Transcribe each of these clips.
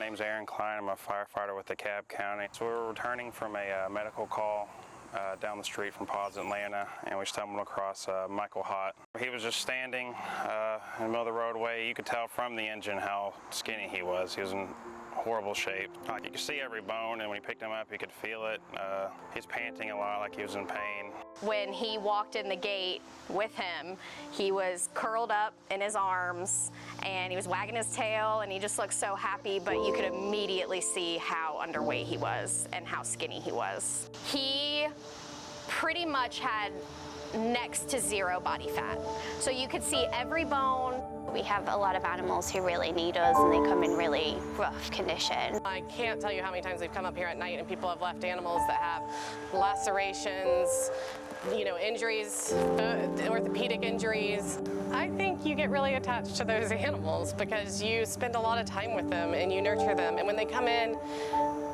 name's Aaron Klein. I'm a firefighter with DeKalb County. So we're returning from a medical call down the street from Pods, Atlanta, and we stumbled across Michael Hott. He was just standing in the middle of the roadway. You could tell from the engine how skinny he was. He was in horrible shape. You could see every bone, and when he picked him up, you could feel it. He's panting a lot, like he was in pain. When he walked in the gate with him, he was curled up in his arms, and he was wagging his tail, and he just looked so happy, but you could immediately see how underweight he was and how skinny he was. He pretty much had next to zero body fat. So you could see every bone. We have a lot of animals who really need us, and they come in really rough condition. I can't tell you how many times we've come up here at night and people have left animals that have lacerations, you know, injuries, orthopedic injuries. I think you get really attached to those animals because you spend a lot of time with them and you nurture them, and when they come in,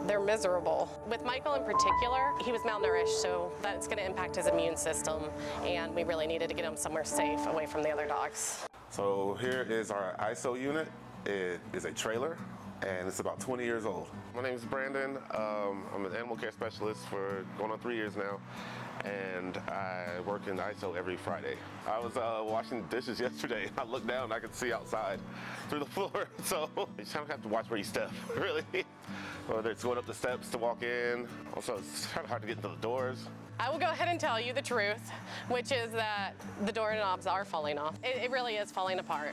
they're miserable. With Michael in particular, he was malnourished, so that's going to impact his immune system, and we really needed to get him somewhere safe away from the other dogs. So here is our ISO unit. It is a trailer, and it's about 20 years old. My name is Brandon. I'm an animal care specialist for going on 3 years now, and I work in ISO every Friday. I was washing dishes yesterday. I looked down and I could see outside through the floor, so you just kind of have to watch where you step, really. Whether it's going up the steps to walk in. Also, it's kind of hard to get into the doors. I will go ahead and tell you the truth, which is that the doorknobs are falling off. It really is falling apart.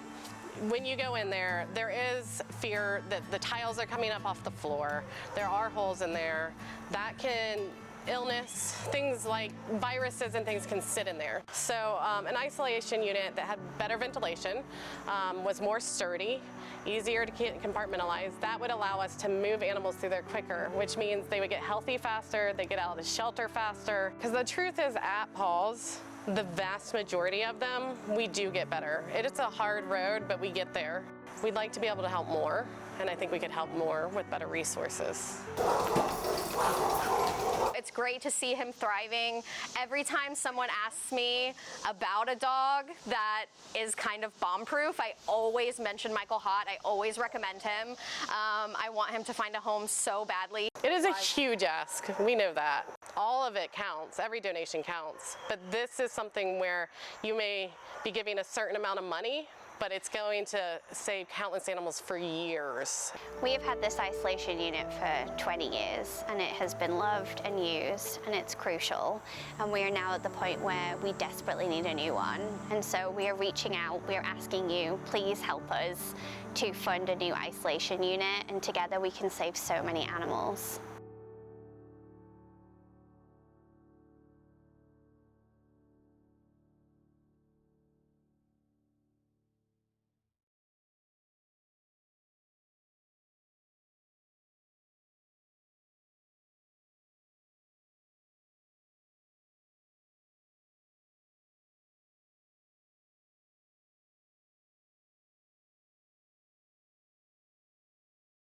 When you go in there, there is fear that the tiles are coming up off the floor. There are holes in there. That can illness, things like viruses and things can sit in there. So an isolation unit that had better ventilation, was more sturdy, easier to compartmentalize, that would allow us to move animals through there quicker, which means they would get healthy faster, they get out of the shelter faster. Because the truth is, at Paws, the vast majority of them, we do get better. It is a hard road, but we get there. We'd like to be able to help more, and I think we could help more with better resources. It's great to see him thriving. Every time someone asks me about a dog that is kind of bomb-proof, I always mention Michael Hott. I always recommend him. I want him to find a home so badly. It is a huge ask, we know that. All of it counts, every donation counts, but this is something where you may be giving a certain amount of money, but it's going to save countless animals for years. We have had this isolation unit for 20 years, and it has been loved and used, and it's crucial. And we are now at the point where we desperately need a new one. And so we are reaching out, we are asking you, please help us to fund a new isolation unit, and together we can save so many animals.